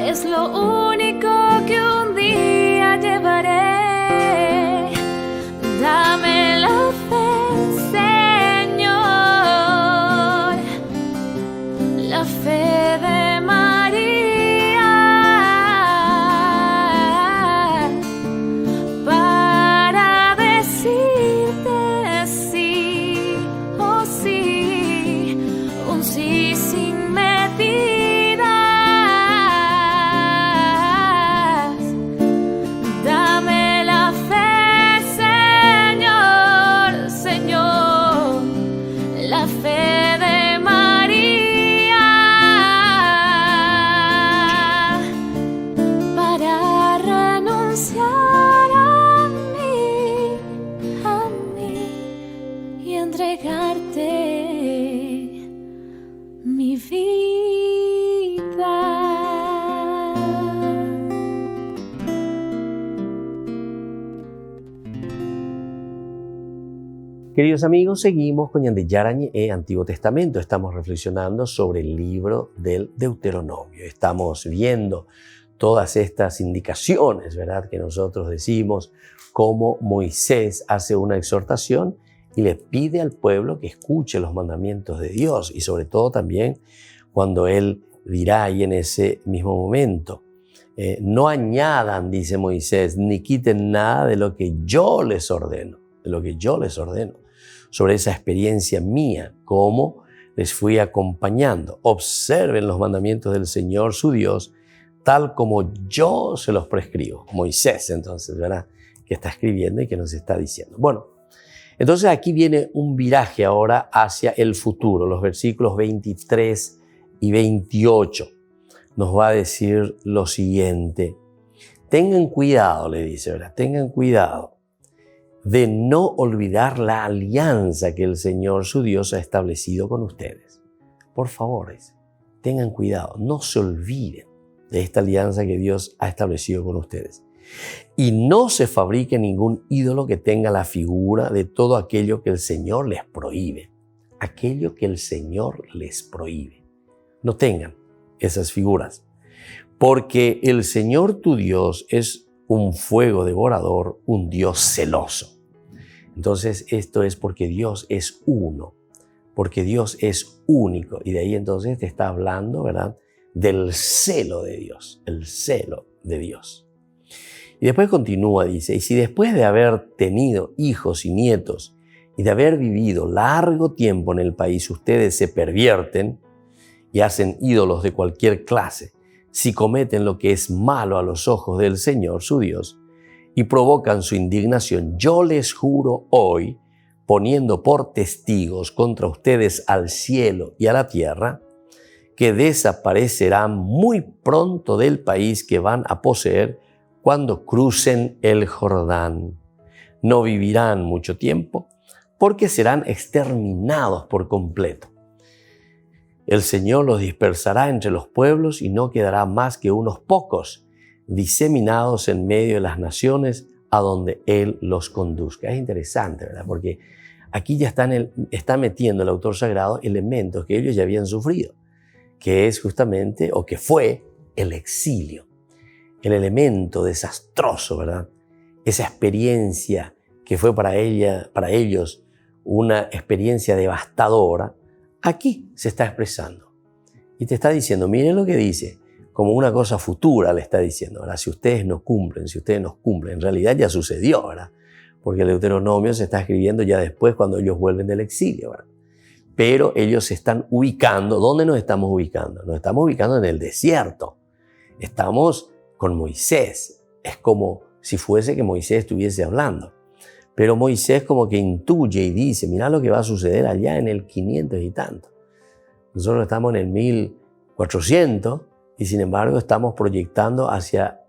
Es lo único que un día llevaré. Dame la fe, Señor, la fe de María, para decirte sí, oh sí, un sí sin medidas. Dame la fe, Señor, Señor, la fe de María, para renunciar a mí y entregarte mi vida. Queridos amigos, seguimos con Yandeyarañe Antiguo Testamento. Estamos reflexionando sobre el libro del Deuteronomio. Estamos viendo todas estas indicaciones, ¿verdad?, que nosotros decimos, cómo Moisés hace una exhortación y le pide al pueblo que escuche los mandamientos de Dios, y sobre todo también cuando él dirá ahí en ese mismo momento, no añadan, dice Moisés, ni quiten nada de lo que yo les ordeno, sobre esa experiencia mía como les fui acompañando. Observen los mandamientos del Señor su Dios, tal como yo se los prescribo. Moisés, entonces, ¿verdad?, que está escribiendo y que nos está diciendo. Bueno, entonces aquí viene un viraje ahora hacia el futuro. Los versículos 23 y 28 nos va a decir lo siguiente. Tengan cuidado, le dice, ¿verdad? Tengan cuidado de no olvidar la alianza que el Señor su Dios ha establecido con ustedes. Por favor, tengan cuidado, no se olviden de esta alianza que Dios ha establecido con ustedes. Y no se fabrique ningún ídolo que tenga la figura de todo aquello que el Señor les prohíbe. Aquello que el Señor les prohíbe. No tengan esas figuras, porque el Señor tu Dios es un fuego devorador, un Dios celoso. Entonces, esto es porque Dios es uno, porque Dios es único. Y de ahí entonces te está hablando, ¿verdad?, del celo de Dios, el celo de Dios. Y después continúa, dice, y si después de haber tenido hijos y nietos y de haber vivido largo tiempo en el país, ustedes se pervierten y hacen ídolos de cualquier clase, si cometen lo que es malo a los ojos del Señor, su Dios, y provocan su indignación, yo les juro hoy, poniendo por testigos contra ustedes al cielo y a la tierra, que desaparecerán muy pronto del país que van a poseer cuando crucen el Jordán. No vivirán mucho tiempo, porque serán exterminados por completo. El Señor los dispersará entre los pueblos y no quedará más que unos pocos, diseminados en medio de las naciones a donde Él los conduzca. Es interesante, ¿verdad? Porque aquí ya está metiendo el autor sagrado elementos que ellos ya habían sufrido, que es justamente, o que fue, el exilio. El elemento desastroso, ¿verdad? Esa experiencia que fue para ellos una experiencia devastadora, aquí se está expresando. Y te está diciendo, miren lo que dice, como una cosa futura le está diciendo, ¿verdad? Si ustedes no cumplen, en realidad ya sucedió, ¿verdad? Porque el Deuteronomio se está escribiendo ya después cuando ellos vuelven del exilio, ¿verdad? Pero ellos se están ubicando. ¿Dónde nos estamos ubicando? Nos estamos ubicando en el desierto. Estamos con Moisés. Es como si fuese que Moisés estuviese hablando. Pero Moisés como que intuye y dice, mirá lo que va a suceder allá en el 500 y tanto. Nosotros estamos en el 1400 y sin embargo estamos proyectando hacia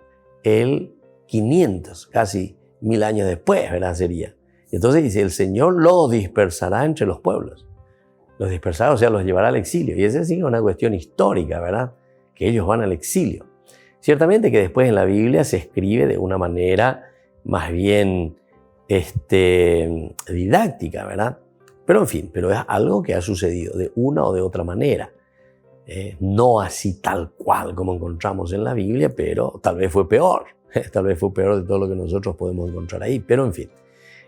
el 500, casi 1000 años después, ¿verdad? Sería. Y entonces dice, el Señor los dispersará entre los pueblos. Los dispersará, o sea, los llevará al exilio. Y esa sí es una cuestión histórica, ¿verdad? Que ellos van al exilio. Ciertamente que después en la Biblia se escribe de una manera más bien didáctica, ¿verdad? Pero en fin, pero es algo que ha sucedido de una o de otra manera. No así tal cual como encontramos en la Biblia, pero tal vez fue peor. Tal vez fue peor de todo lo que nosotros podemos encontrar ahí. Pero en fin,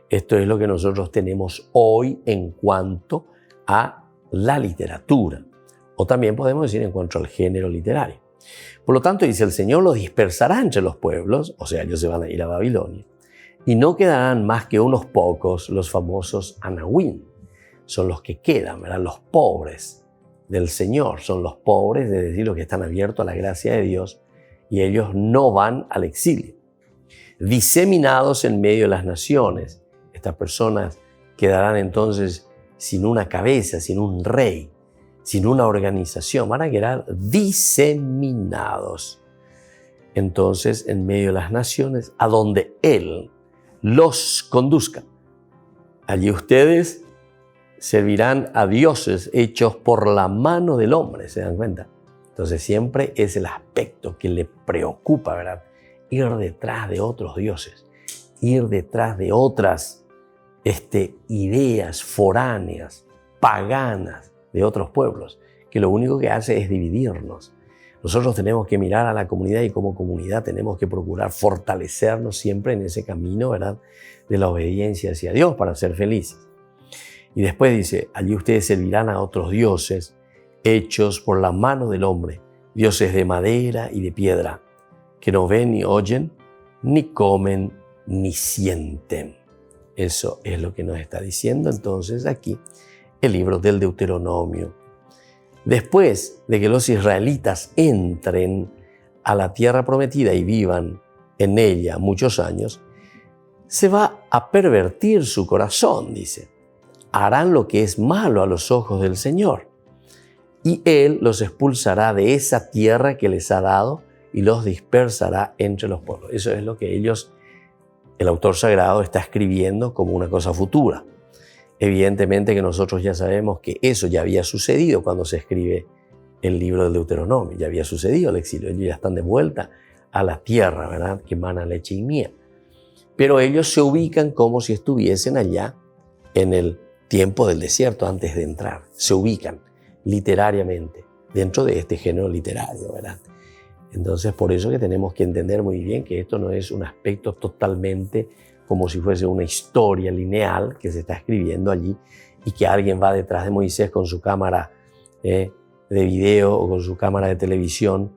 esto es lo que nosotros tenemos hoy en cuanto a la literatura. O también podemos decir en cuanto al género literario. Por lo tanto, dice, el Señor los dispersará entre los pueblos, o sea, ellos se van a ir a Babilonia, y no quedarán más que unos pocos, los famosos Anahuim. Son los que quedan, ¿verdad? Los pobres del Señor, son los pobres, es decir, los que están abiertos a la gracia de Dios, y ellos no van al exilio. Diseminados en medio de las naciones, estas personas quedarán entonces sin una cabeza, sin un rey, sin una organización, van a quedar diseminados. Entonces, en medio de las naciones, a donde Él los conduzca. Allí ustedes servirán a dioses hechos por la mano del hombre, ¿se dan cuenta? Entonces siempre es el aspecto que le preocupa, ¿verdad? Ir detrás de otros dioses, ir detrás de otras ideas foráneas, paganas de otros pueblos, que lo único que hace es dividirnos. Nosotros tenemos que mirar a la comunidad y como comunidad tenemos que procurar fortalecernos siempre en ese camino, ¿verdad?, de la obediencia hacia Dios para ser felices. Y después dice, allí ustedes servirán a otros dioses hechos por la mano del hombre, dioses de madera y de piedra, que no ven ni oyen, ni comen, ni sienten. Eso es lo que nos está diciendo entonces aquí el libro del Deuteronomio, Después de que los israelitas entren a la tierra prometida y vivan en ella muchos años, se va a pervertir su corazón, dice. Harán lo que es malo a los ojos del Señor, y Él los expulsará de esa tierra que les ha dado y los dispersará entre los pueblos. Eso es lo que el autor sagrado está escribiendo como una cosa futura. Evidentemente que nosotros ya sabemos que eso ya había sucedido cuando se escribe el libro del Deuteronomio. Ya había sucedido el exilio. Ellos ya están de vuelta a la tierra, ¿verdad?, que emana leche y miel. Pero ellos se ubican como si estuviesen allá en el tiempo del desierto antes de entrar. Se ubican literariamente dentro de este género literario, ¿verdad? Entonces, por eso que tenemos que entender muy bien que esto no es un aspecto totalmente como si fuese una historia lineal que se está escribiendo allí y que alguien va detrás de Moisés con su cámara de video o con su cámara de televisión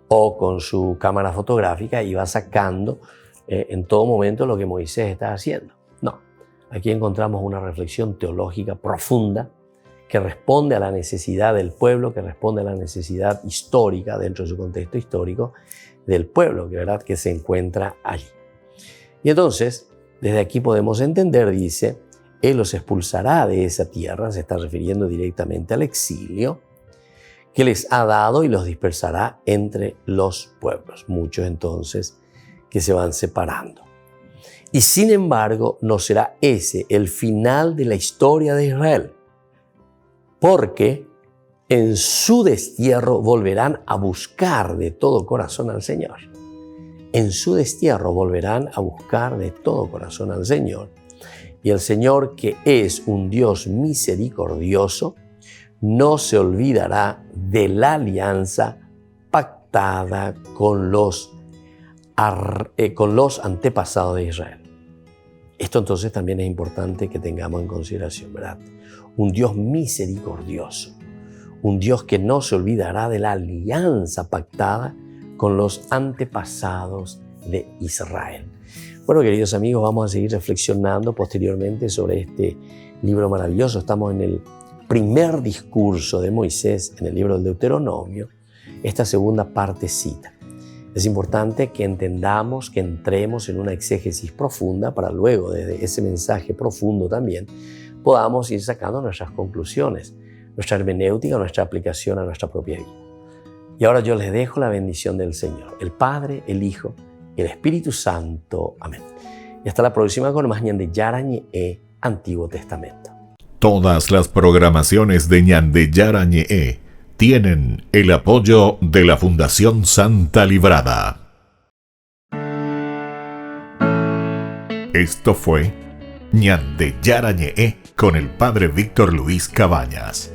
o con su cámara fotográfica y va sacando en todo momento lo que Moisés está haciendo. No, aquí encontramos una reflexión teológica profunda que responde a la necesidad del pueblo, que responde a la necesidad histórica, dentro de su contexto histórico, del pueblo, ¿verdad?, que se encuentra allí. Y entonces, desde aquí podemos entender, dice, Él los expulsará de esa tierra, se está refiriendo directamente al exilio, que les ha dado y los dispersará entre los pueblos. Muchos entonces que se van separando. Y sin embargo, no será ese el final de la historia de Israel, porque en su destierro volverán a buscar de todo corazón al Señor. En su destierro volverán a buscar de todo corazón al Señor. Y el Señor, que es un Dios misericordioso, no se olvidará de la alianza pactada con los antepasados de Israel. Esto entonces también es importante que tengamos en consideración, ¿verdad? Un Dios misericordioso, un Dios que no se olvidará de la alianza pactada con los antepasados de Israel. Bueno, queridos amigos, vamos a seguir reflexionando posteriormente sobre este libro maravilloso. Estamos en el primer discurso de Moisés en el libro del Deuteronomio, esta segunda partecita. Es importante que entendamos, que entremos en una exégesis profunda para luego, desde ese mensaje profundo también, podamos ir sacando nuestras conclusiones, nuestra hermenéutica, nuestra aplicación a nuestra propia vida. Y ahora yo les dejo la bendición del Señor, el Padre, el Hijo y el Espíritu Santo. Amén. Y hasta la próxima con más Ñande Yarañe, Antiguo Testamento. Todas las programaciones de Ñande Yarañe tienen el apoyo de la Fundación Santa Librada. Esto fue Ñande Yarañe con el Padre Víctor Luis Cabañas.